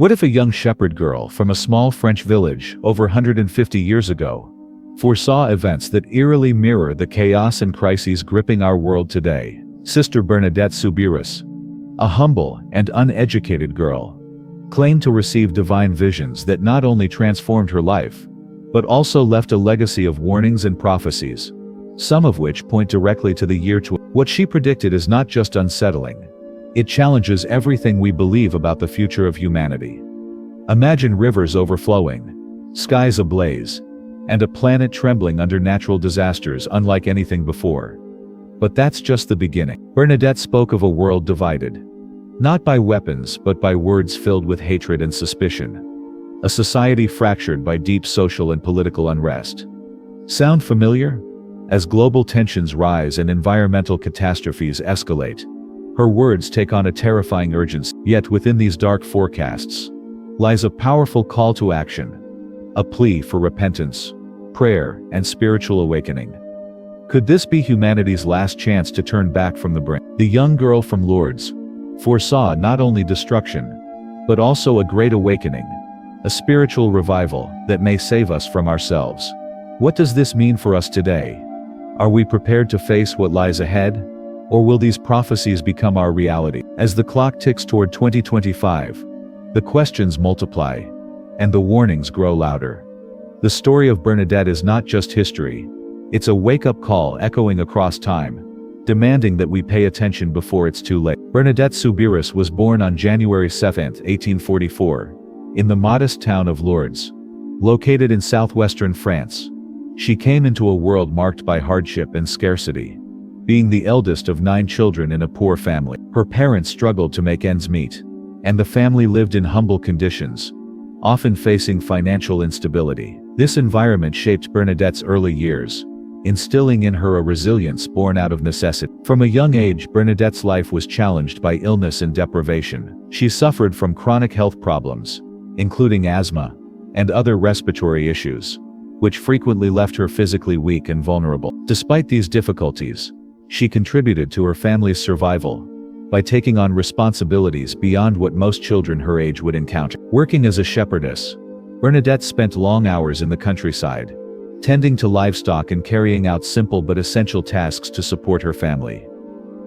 What if a young shepherd girl from a small French village over 150 years ago foresaw events that eerily mirror the chaos and crises gripping our world today? Sister Bernadette Soubirous, a humble and uneducated girl, claimed to receive divine visions that not only transformed her life, but also left a legacy of warnings and prophecies, some of which point directly to the year 20. What she predicted is not just unsettling. It challenges everything we believe about the future of humanity. Imagine rivers overflowing, skies ablaze, and a planet trembling under natural disasters unlike anything before. But that's just the beginning. Bernadette spoke of a world divided, not by weapons but by words filled with hatred and suspicion. A society fractured by deep social and political unrest. Sound familiar? As global tensions rise and environmental catastrophes escalate, her words take on a terrifying urgency. Yet within these dark forecasts lies a powerful call to action, a plea for repentance, prayer, and spiritual awakening. Could this be humanity's last chance to turn back from the brink? The young girl from Lourdes foresaw not only destruction, but also a great awakening, a spiritual revival that may save us from ourselves. What does this mean for us today? Are we prepared to face what lies ahead? Or will these prophecies become our reality? As the clock ticks toward 2025, the questions multiply, and the warnings grow louder. The story of Bernadette is not just history, it's a wake-up call echoing across time, demanding that we pay attention before it's too late. Bernadette Soubirous was born on January 7, 1844, in the modest town of Lourdes, located in southwestern France. She came into a world marked by hardship and scarcity, being the eldest of 9 children in a poor family. Her parents struggled to make ends meet, and the family lived in humble conditions, often facing financial instability. This environment shaped Bernadette's early years, instilling in her a resilience born out of necessity. From a young age, Bernadette's life was challenged by illness and deprivation. She suffered from chronic health problems, including asthma and other respiratory issues, which frequently left her physically weak and vulnerable. Despite these difficulties, she contributed to her family's survival by taking on responsibilities beyond what most children her age would encounter. Working as a shepherdess, Bernadette spent long hours in the countryside, tending to livestock and carrying out simple but essential tasks to support her family.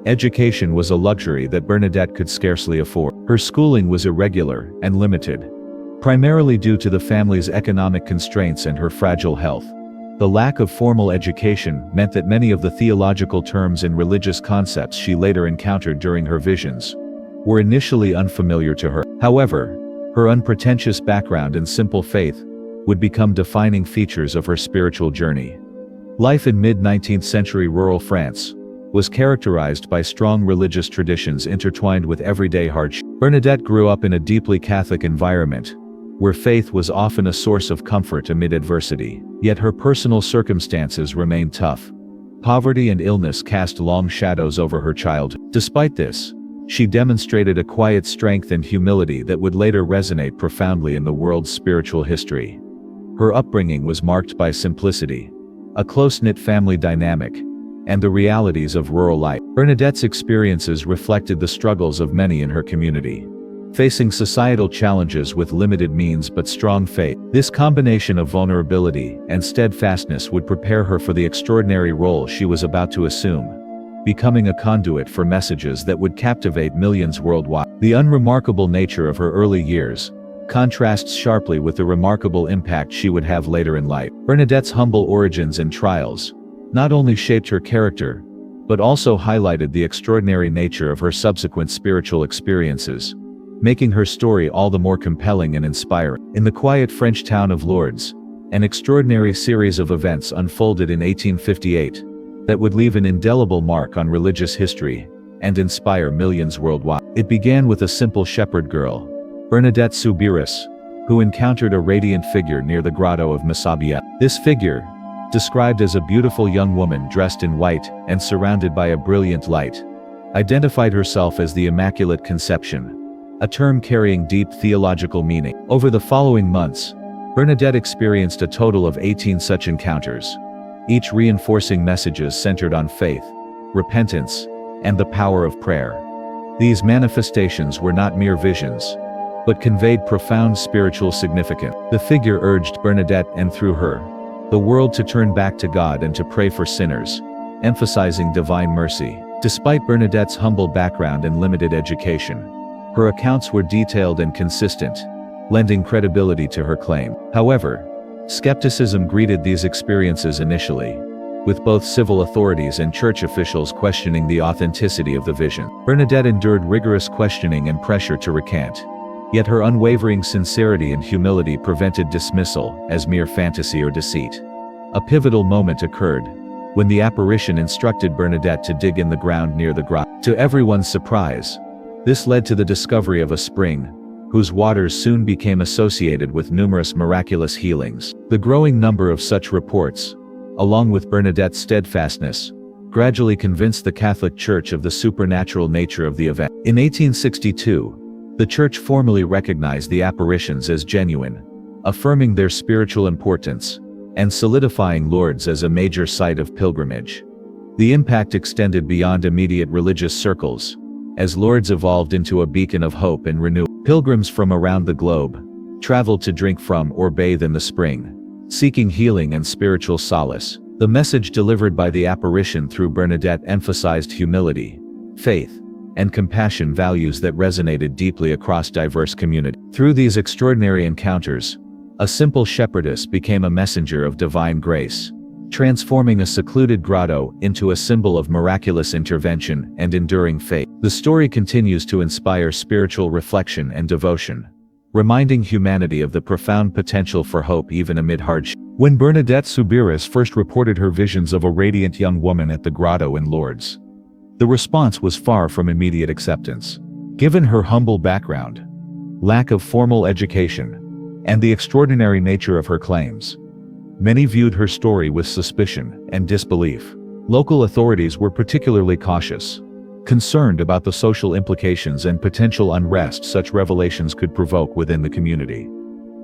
Education was a luxury that Bernadette could scarcely afford. Her schooling was irregular and limited, primarily due to the family's economic constraints and her fragile health. The lack of formal education meant that many of the theological terms and religious concepts she later encountered during her visions were initially unfamiliar to her. However, her unpretentious background and simple faith would become defining features of her spiritual journey. Life in mid-19th century rural France was characterized by strong religious traditions intertwined with everyday hardship. Bernadette grew up in a deeply Catholic environment, where faith was often a source of comfort amid adversity. Yet her personal circumstances remained tough. Poverty and illness cast long shadows over her childhood. Despite this, she demonstrated a quiet strength and humility that would later resonate profoundly in the world's spiritual history. Her upbringing was marked by simplicity, a close-knit family dynamic, and the realities of rural life. Bernadette's experiences reflected the struggles of many in her community, facing societal challenges with limited means but strong faith. This combination of vulnerability and steadfastness would prepare her for the extraordinary role she was about to assume, becoming a conduit for messages that would captivate millions worldwide. The unremarkable nature of her early years contrasts sharply with the remarkable impact she would have later in life. Bernadette's humble origins and trials not only shaped her character, but also highlighted the extraordinary nature of her subsequent spiritual experiences, making her story all the more compelling and inspiring. In the quiet French town of Lourdes, an extraordinary series of events unfolded in 1858 that would leave an indelible mark on religious history and inspire millions worldwide. It began with a simple shepherd girl, Bernadette Soubirous, who encountered a radiant figure near the grotto of Massabielle. This figure, described as a beautiful young woman dressed in white and surrounded by a brilliant light, identified herself as the Immaculate Conception, a term carrying deep theological meaning. Over the following months, Bernadette experienced a total of 18 such encounters, each reinforcing messages centered on faith, repentance, and the power of prayer. These manifestations were not mere visions. but conveyed profound spiritual significance. The figure urged Bernadette and through her, the world to turn back to God and to pray for sinners, emphasizing divine mercy. Despite Bernadette's humble background and limited education, her accounts were detailed and consistent, lending credibility to her claim. However, skepticism greeted these experiences initially, with both civil authorities and church officials questioning the authenticity of the vision. Bernadette endured rigorous questioning and pressure to recant, yet her unwavering sincerity and humility prevented dismissal as mere fantasy or deceit. A pivotal moment occurred when the apparition instructed Bernadette to dig in the ground near the grotto. To everyone's surprise, this led to the discovery of a spring, whose waters soon became associated with numerous miraculous healings. The growing number of such reports, along with Bernadette's steadfastness, gradually convinced the Catholic Church of the supernatural nature of the event. In 1862, the Church formally recognized the apparitions as genuine, affirming their spiritual importance, and solidifying Lourdes as a major site of pilgrimage. The impact extended beyond immediate religious circles, as Lourdes evolved into a beacon of hope and renewal. Pilgrims from around the globe traveled to drink from or bathe in the spring, seeking healing and spiritual solace. The message delivered by the apparition through Bernadette emphasized humility, faith, and compassion, values that resonated deeply across diverse communities. Through these extraordinary encounters, a simple shepherdess became a messenger of divine grace, transforming a secluded grotto into a symbol of miraculous intervention and enduring faith. The story continues to inspire spiritual reflection and devotion, reminding humanity of the profound potential for hope even amid hardship. When Bernadette Soubirous first reported her visions of a radiant young woman at the grotto in Lourdes, the response was far from immediate acceptance. Given her humble background, lack of formal education, and the extraordinary nature of her claims, many viewed her story with suspicion and disbelief. Local authorities were particularly cautious, concerned about the social implications and potential unrest such revelations could provoke within the community.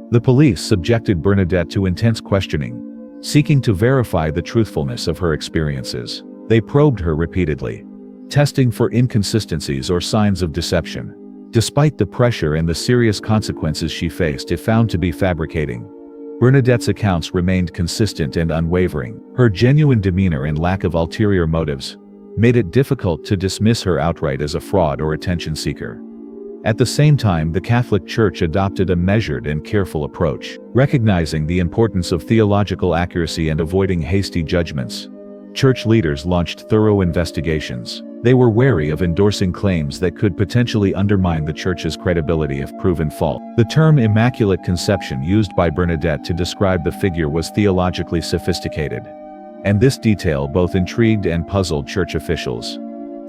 The police subjected Bernadette to intense questioning, seeking to verify the truthfulness of her experiences. They probed her repeatedly, testing for inconsistencies or signs of deception. Despite the pressure and the serious consequences she faced if found to be fabricating, Bernadette's accounts remained consistent and unwavering. Her genuine demeanor and lack of ulterior motives made it difficult to dismiss her outright as a fraud or attention seeker. At the same time, the Catholic Church adopted a measured and careful approach. Recognizing the importance of theological accuracy and avoiding hasty judgments, church leaders launched thorough investigations. They were wary of endorsing claims that could potentially undermine the Church's credibility if proven false. The term Immaculate Conception used by Bernadette to describe the figure was theologically sophisticated, and this detail both intrigued and puzzled church officials,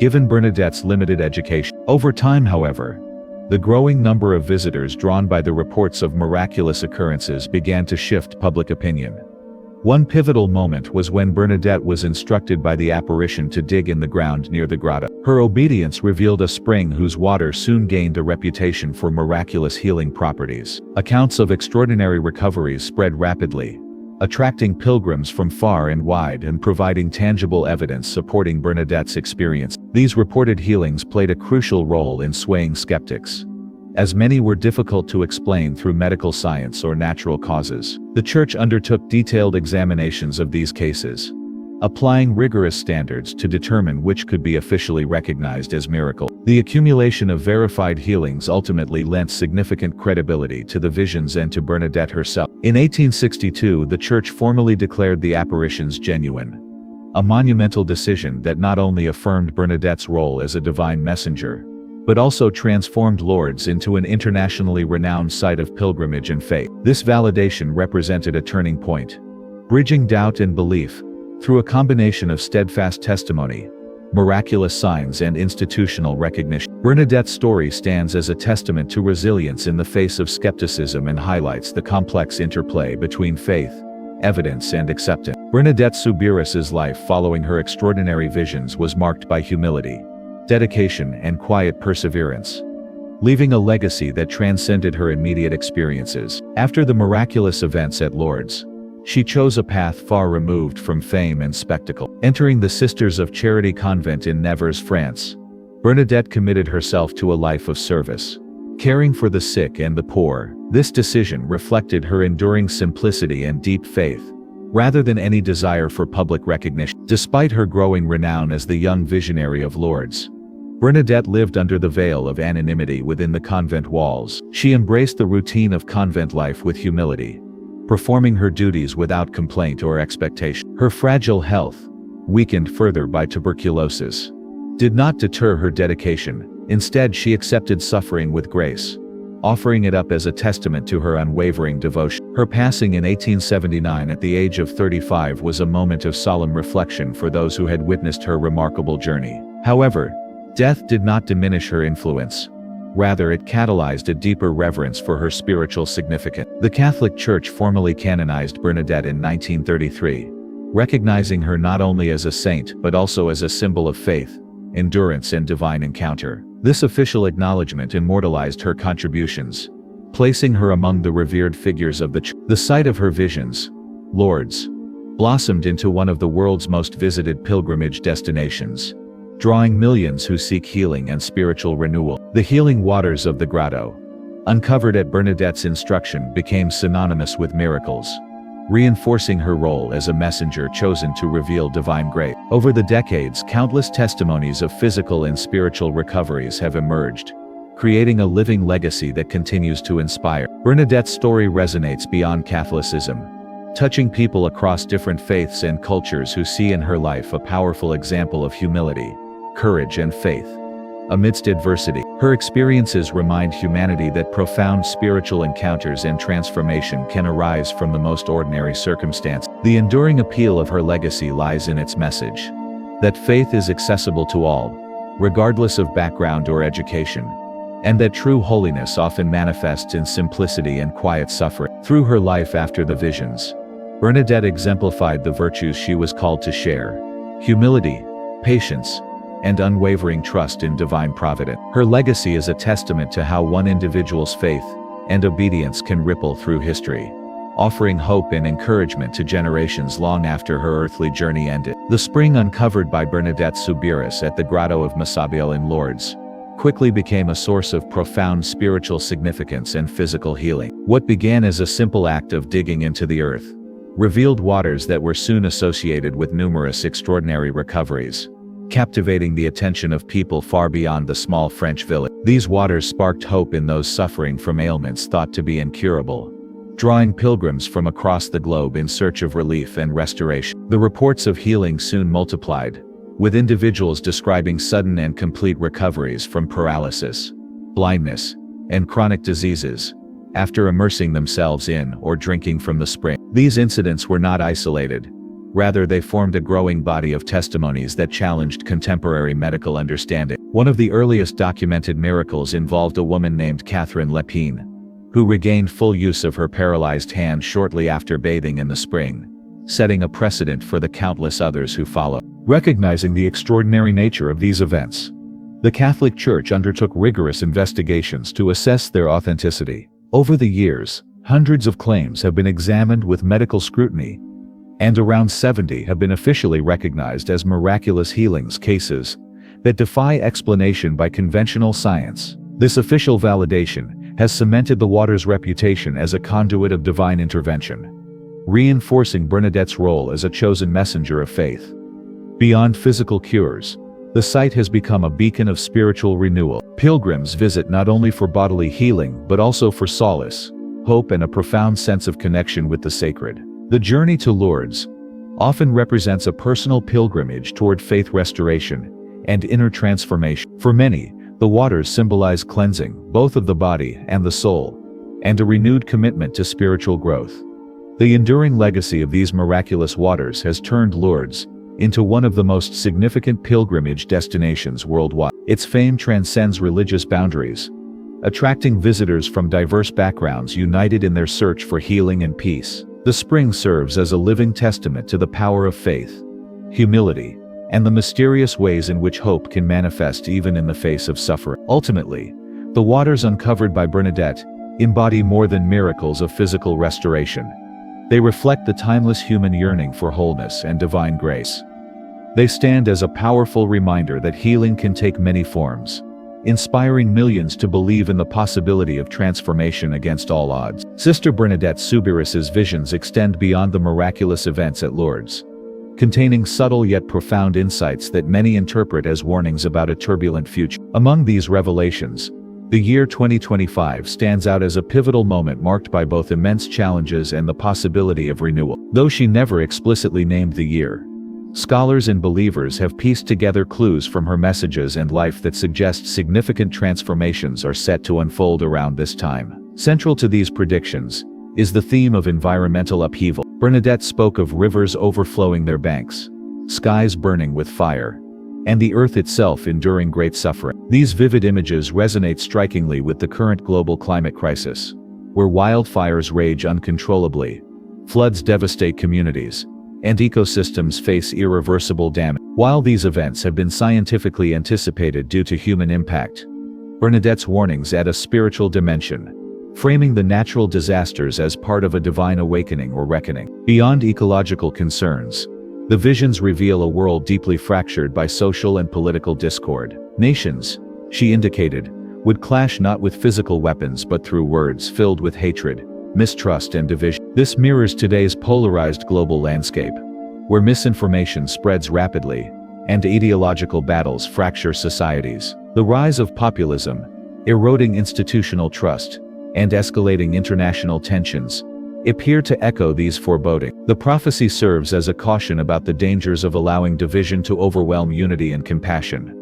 given Bernadette's limited education. Over time, however, the growing number of visitors drawn by the reports of miraculous occurrences began to shift public opinion. One pivotal moment was when Bernadette was instructed by the apparition to dig in the ground near the grotto. Her obedience revealed a spring whose water soon gained a reputation for miraculous healing properties. Accounts of extraordinary recoveries spread rapidly, attracting pilgrims from far and wide and providing tangible evidence supporting Bernadette's experience. These reported healings played a crucial role in swaying skeptics, as many were difficult to explain through medical science or natural causes. The Church undertook detailed examinations of these cases, applying rigorous standards to determine which could be officially recognized as miracles. The accumulation of verified healings ultimately lent significant credibility to the visions and to Bernadette herself. In 1862, the Church formally declared the apparitions genuine, a monumental decision that not only affirmed Bernadette's role as a divine messenger, but also transformed Lourdes into an internationally renowned site of pilgrimage and faith. This validation represented a turning point, bridging doubt and belief through a combination of steadfast testimony, miraculous signs, and institutional recognition. Bernadette's story stands as a testament to resilience in the face of skepticism and highlights the complex interplay between faith, evidence, and acceptance. Bernadette Soubirous's life following her extraordinary visions was marked by humility, dedication, and quiet perseverance, leaving a legacy that transcended her immediate experiences. After the miraculous events at Lourdes, she chose a path far removed from fame and spectacle. Entering the Sisters of Charity convent in Nevers, France, Bernadette committed herself to a life of service, caring for the sick and the poor. This decision reflected her enduring simplicity and deep faith, rather than any desire for public recognition. Despite her growing renown as the young visionary of Lourdes, Bernadette lived under the veil of anonymity within the convent walls. She embraced the routine of convent life with humility, performing her duties without complaint or expectation. Her fragile health, weakened further by tuberculosis, did not deter her dedication. Instead, she accepted suffering with grace, offering it up as a testament to her unwavering devotion. Her passing in 1879 at the age of 35 was a moment of solemn reflection for those who had witnessed her remarkable journey. However, death did not diminish her influence. Rather, it catalyzed a deeper reverence for her spiritual significance. The Catholic Church formally canonized Bernadette in 1933, recognizing her not only as a saint but also as a symbol of faith, endurance, and divine encounter. This official acknowledgement immortalized her contributions, placing her among the revered figures of the Church. The site of her visions, Lourdes, blossomed into one of the world's most visited pilgrimage destinations, drawing millions who seek healing and spiritual renewal. The healing waters of the grotto, uncovered at Bernadette's instruction, became synonymous with miracles, reinforcing her role as a messenger chosen to reveal divine grace. Over the decades, countless testimonies of physical and spiritual recoveries have emerged, creating a living legacy that continues to inspire. Bernadette's story resonates beyond Catholicism, touching people across different faiths and cultures who see in her life a powerful example of humility, courage, and faith amidst adversity. Her experiences remind humanity that profound spiritual encounters and transformation can arise from the most ordinary circumstances. The enduring appeal of her legacy lies in its message that faith is accessible to all, regardless of background or education, and that true holiness often manifests in simplicity and quiet suffering. Through her life after the visions, Bernadette exemplified the virtues she was called to share: humility, patience, and unwavering trust in divine providence. Her legacy is a testament to how one individual's faith and obedience can ripple through history, offering hope and encouragement to generations long after her earthly journey ended. The spring uncovered by Bernadette Soubirous at the Grotto of Massabielle in Lourdes quickly became a source of profound spiritual significance and physical healing. What began as a simple act of digging into the earth revealed waters that were soon associated with numerous extraordinary recoveries, captivating the attention of people far beyond the small French village. These waters sparked hope in those suffering from ailments thought to be incurable, drawing pilgrims from across the globe in search of relief and restoration. The reports of healing soon multiplied, with individuals describing sudden and complete recoveries from paralysis, blindness, and chronic diseases after immersing themselves in or drinking from the spring. These incidents were not isolated. Rather, they formed a growing body of testimonies that challenged contemporary medical understanding. One of the earliest documented miracles involved a woman named Catherine Lepine, who regained full use of her paralyzed hand shortly after bathing in the spring, setting a precedent for the countless others who followed. Recognizing the extraordinary nature of these events, the Catholic Church undertook rigorous investigations to assess their authenticity. Over the years, hundreds of claims have been examined with medical scrutiny, and around 70 have been officially recognized as miraculous healings cases that defy explanation by conventional science. This official validation has cemented the water's reputation as a conduit of divine intervention, reinforcing Bernadette's role as a chosen messenger of faith. Beyond physical cures, the site has become a beacon of spiritual renewal. Pilgrims visit not only for bodily healing but also for solace, hope, and a profound sense of connection with the sacred. The journey to Lourdes often represents a personal pilgrimage toward faith restoration and inner transformation. For many, the waters symbolize cleansing, both of the body and the soul, and a renewed commitment to spiritual growth. The enduring legacy of these miraculous waters has turned Lourdes into one of the most significant pilgrimage destinations worldwide. Its fame transcends religious boundaries, attracting visitors from diverse backgrounds united in their search for healing and peace. The spring serves as a living testament to the power of faith, humility, and the mysterious ways in which hope can manifest even in the face of suffering. Ultimately, the waters uncovered by Bernadette embody more than miracles of physical restoration. They reflect the timeless human yearning for wholeness and divine grace. They stand as a powerful reminder that healing can take many forms, inspiring millions to believe in the possibility of transformation against all odds. Sister Bernadette Soubirous's visions extend beyond the miraculous events at Lourdes, containing subtle yet profound insights that many interpret as warnings about a turbulent future. Among these revelations, the year 2025 stands out as a pivotal moment marked by both immense challenges and the possibility of renewal. Though she never explicitly named the year, scholars and believers have pieced together clues from her messages and life that suggest significant transformations are set to unfold around this time. Central to these predictions is the theme of environmental upheaval. Bernadette spoke of rivers overflowing their banks, skies burning with fire, and the earth itself enduring great suffering. These vivid images resonate strikingly with the current global climate crisis, where wildfires rage uncontrollably, floods devastate communities, and ecosystems face irreversible damage. While these events have been scientifically anticipated due to human impact, Bernadette's warnings add a spiritual dimension, framing the natural disasters as part of a divine awakening or reckoning. Beyond ecological concerns, the visions reveal a world deeply fractured by social and political discord. Nations, she indicated, would clash not with physical weapons but through words filled with hatred, mistrust and division. This mirrors today's polarized global landscape, where misinformation spreads rapidly, and ideological battles fracture societies. The rise of populism, eroding institutional trust, and escalating international tensions appear to echo these forebodings. The prophecy serves as a caution about the dangers of allowing division to overwhelm unity and compassion.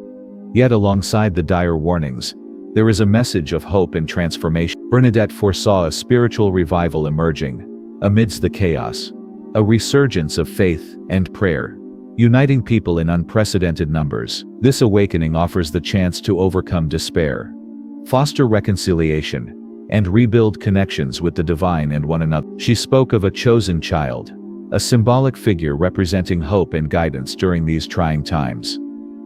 Yet alongside the dire warnings, there is a message of hope and transformation. Bernadette foresaw a spiritual revival emerging amidst the chaos, a resurgence of faith and prayer, uniting people in unprecedented numbers. This awakening offers the chance to overcome despair, foster reconciliation, and rebuild connections with the divine and one another. She spoke of a chosen child, a symbolic figure representing hope and guidance during these trying times,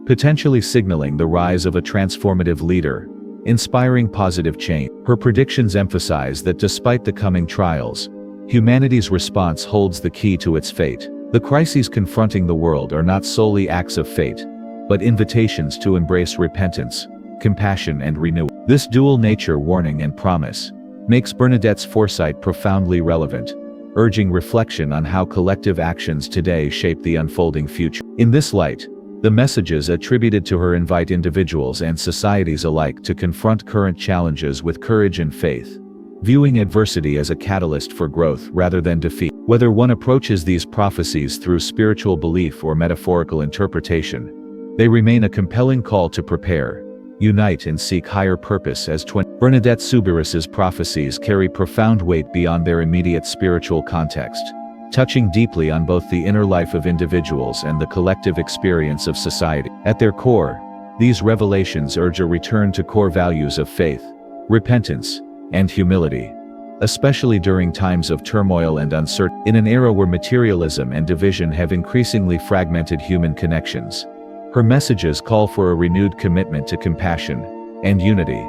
potentially signaling the rise of a transformative leader, inspiring positive change. Her predictions emphasize that despite the coming trials, humanity's response holds the key to its fate. The crises confronting the world are not solely acts of fate, but invitations to embrace repentance, compassion and renewal. This dual nature, warning and promise, makes Bernadette's foresight profoundly relevant, urging reflection on how collective actions today shape the unfolding future. In this light, the messages attributed to her invite individuals and societies alike to confront current challenges with courage and faith, viewing adversity as a catalyst for growth rather than defeat. Whether one approaches these prophecies through spiritual belief or metaphorical interpretation, they remain a compelling call to prepare, unite and seek higher purpose as Bernadette Soubirous's prophecies carry profound weight beyond their immediate spiritual context, touching deeply on both the inner life of individuals and the collective experience of society. At their core, these revelations urge a return to core values of faith, repentance, and humility, especially during times of turmoil and uncertainty. In an era where materialism and division have increasingly fragmented human connections, her messages call for a renewed commitment to compassion and unity,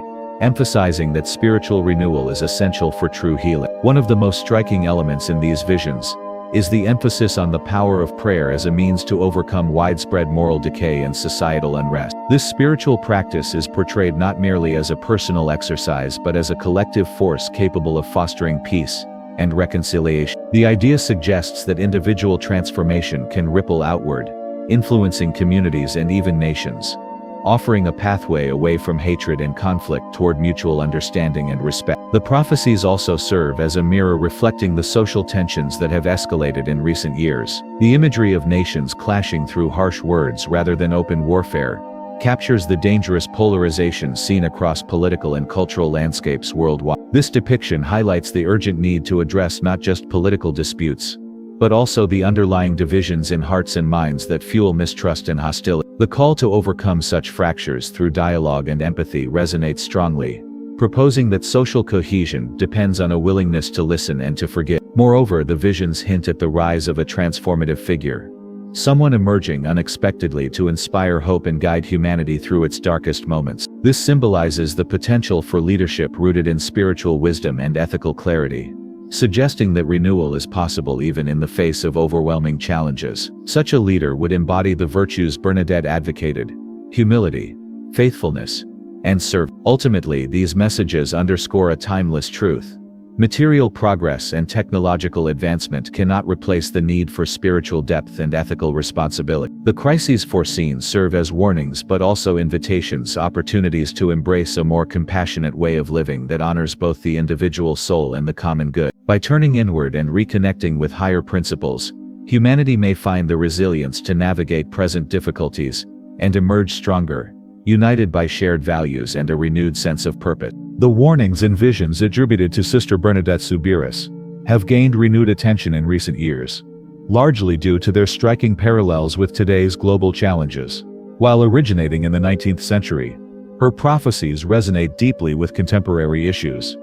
emphasizing that spiritual renewal is essential for true healing. One of the most striking elements in these visions is the emphasis on the power of prayer as a means to overcome widespread moral decay and societal unrest. This spiritual practice is portrayed not merely as a personal exercise but as a collective force capable of fostering peace and reconciliation. The idea suggests that individual transformation can ripple outward, influencing communities and even nations, offering a pathway away from hatred and conflict toward mutual understanding and respect. The prophecies also serve as a mirror reflecting the social tensions that have escalated in recent years. The imagery of nations clashing through harsh words rather than open warfare captures the dangerous polarization seen across political and cultural landscapes worldwide. This depiction highlights the urgent need to address not just political disputes, but also the underlying divisions in hearts and minds that fuel mistrust and hostility. The call to overcome such fractures through dialogue and empathy resonates strongly, proposing that social cohesion depends on a willingness to listen and to forgive. Moreover, the visions hint at the rise of a transformative figure, someone emerging unexpectedly to inspire hope and guide humanity through its darkest moments. This symbolizes the potential for leadership rooted in spiritual wisdom and ethical clarity, suggesting that renewal is possible even in the face of overwhelming challenges. Such a leader would embody the virtues Bernadette advocated: humility, faithfulness, and serve. Ultimately, these messages underscore a timeless truth. Material progress and technological advancement cannot replace the need for spiritual depth and ethical responsibility. The crises foreseen serve as warnings but also invitations, opportunities to embrace a more compassionate way of living that honors both the individual soul and the common good. By turning inward and reconnecting with higher principles, humanity may find the resilience to navigate present difficulties and emerge stronger, united by shared values and a renewed sense of purpose. The warnings and visions attributed to Sister Bernadette Soubirous have gained renewed attention in recent years, largely due to their striking parallels with today's global challenges. While originating in the 19th century, her prophecies resonate deeply with contemporary issues,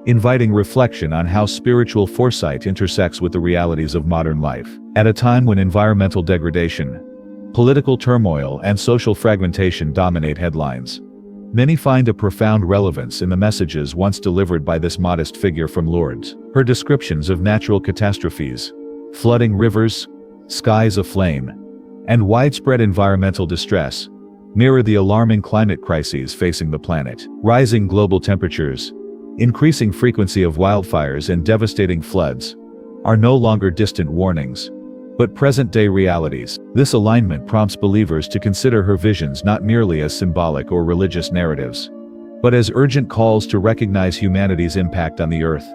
inviting reflection on how spiritual foresight intersects with the realities of modern life. At a time when environmental degradation, political turmoil, and social fragmentation dominate headlines, many find a profound relevance in the messages once delivered by this modest figure from Lourdes. Her descriptions of natural catastrophes, flooding rivers, skies aflame, and widespread environmental distress mirror the alarming climate crises facing the planet. Rising global temperatures, increasing frequency of wildfires, and devastating floods are no longer distant warnings, but present-day realities. This alignment prompts believers to consider her visions not merely as symbolic or religious narratives, but as urgent calls to recognize humanity's impact on the earth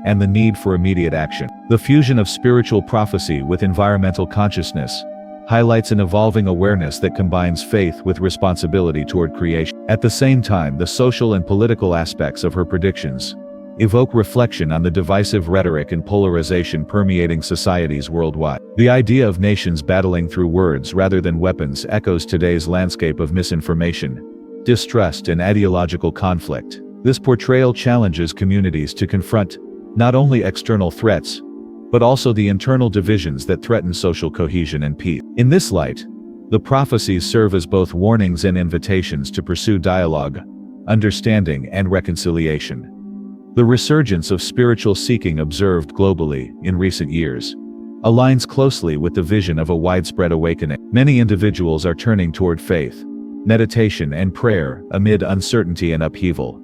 and the need for immediate action. The fusion of spiritual prophecy with environmental consciousness highlights an evolving awareness that combines faith with responsibility toward creation. At the same time, the social and political aspects of her predictions evoke reflection on the divisive rhetoric and polarization permeating societies worldwide. The idea of nations battling through words rather than weapons echoes today's landscape of misinformation, distrust, and ideological conflict. This portrayal challenges communities to confront not only external threats, but also the internal divisions that threaten social cohesion and peace. In this light, the prophecies serve as both warnings and invitations to pursue dialogue, understanding, and reconciliation. The resurgence of spiritual seeking observed globally in recent years aligns closely with the vision of a widespread awakening. Many individuals are turning toward faith, meditation, and prayer amid uncertainty and upheaval,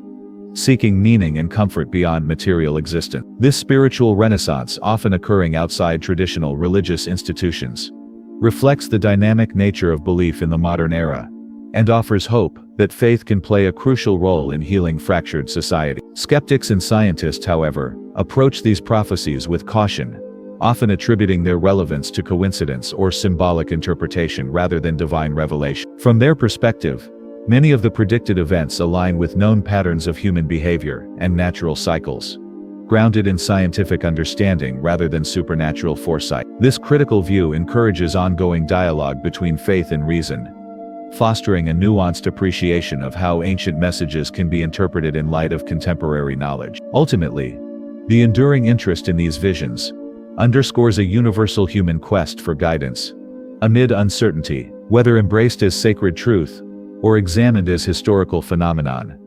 seeking meaning and comfort beyond material existence. This spiritual renaissance, often occurring outside traditional religious institutions, reflects the dynamic nature of belief in the modern era and offers hope that faith can play a crucial role in healing fractured society. Skeptics and scientists, however, approach these prophecies with caution, often attributing their relevance to coincidence or symbolic interpretation rather than divine revelation. From their perspective, many of the predicted events align with known patterns of human behavior and natural cycles, grounded in scientific understanding rather than supernatural foresight. This critical view encourages ongoing dialogue between faith and reason, fostering a nuanced appreciation of how ancient messages can be interpreted in light of contemporary knowledge. Ultimately, the enduring interest in these visions underscores a universal human quest for guidance amid uncertainty, whether embraced as sacred truth or examined as historical phenomenon.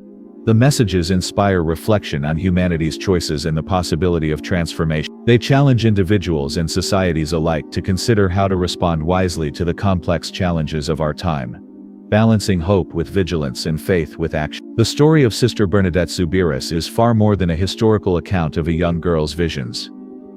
The messages inspire reflection on humanity's choices and the possibility of transformation. They challenge individuals and societies alike to consider how to respond wisely to the complex challenges of our time, balancing hope with vigilance and faith with action. The story of Sister Bernadette Soubirous is far more than a historical account of a young girl's visions.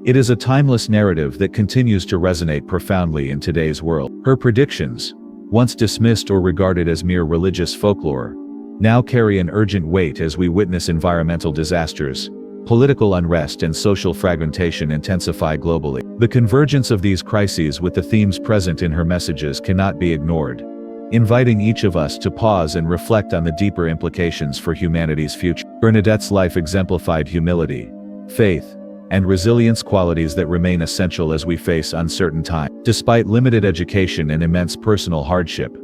It is a timeless narrative that continues to resonate profoundly in today's world. Her predictions, once dismissed or regarded as mere religious folklore, now carry an urgent weight as we witness environmental disasters, political unrest, and social fragmentation intensify globally. The convergence of these crises with the themes present in her messages cannot be ignored, inviting each of us to pause and reflect on the deeper implications for humanity's future. Bernadette's life exemplified humility, faith, and resilience, qualities that remain essential as we face uncertain times. Despite limited education and immense personal hardship,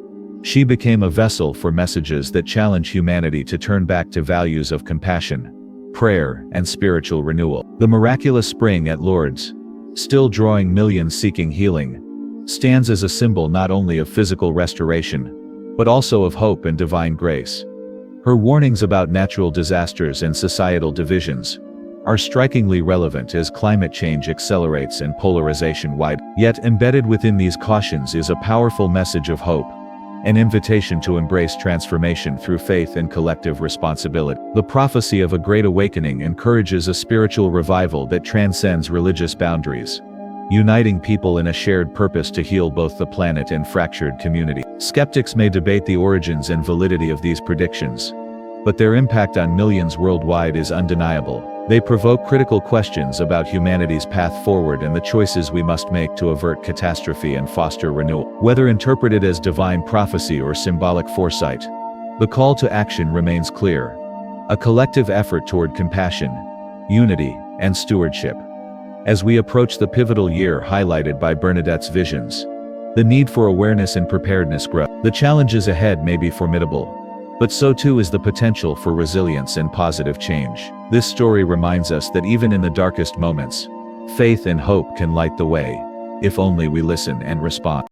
she became a vessel for messages that challenge humanity to turn back to values of compassion, prayer, and spiritual renewal. The miraculous spring at Lourdes, still drawing millions seeking healing, stands as a symbol not only of physical restoration, but also of hope and divine grace. Her warnings about natural disasters and societal divisions are strikingly relevant as climate change accelerates and polarization widens. Yet embedded within these cautions is a powerful message of hope an invitation to embrace transformation through faith and collective responsibility. The prophecy of a great awakening encourages a spiritual revival that transcends religious boundaries, uniting people in a shared purpose to heal both the planet and fractured community. Skeptics may debate the origins and validity of these predictions, but their impact on millions worldwide is undeniable. They provoke critical questions about humanity's path forward and the choices we must make to avert catastrophe and foster renewal. Whether interpreted as divine prophecy or symbolic foresight, the call to action remains clear: a collective effort toward compassion, unity, and stewardship. As we approach the pivotal year highlighted by Bernadette's visions, the need for awareness and preparedness grows. The challenges ahead may be formidable, but so too is the potential for resilience and positive change. This story reminds us that even in the darkest moments, faith and hope can light the way, if only we listen and respond.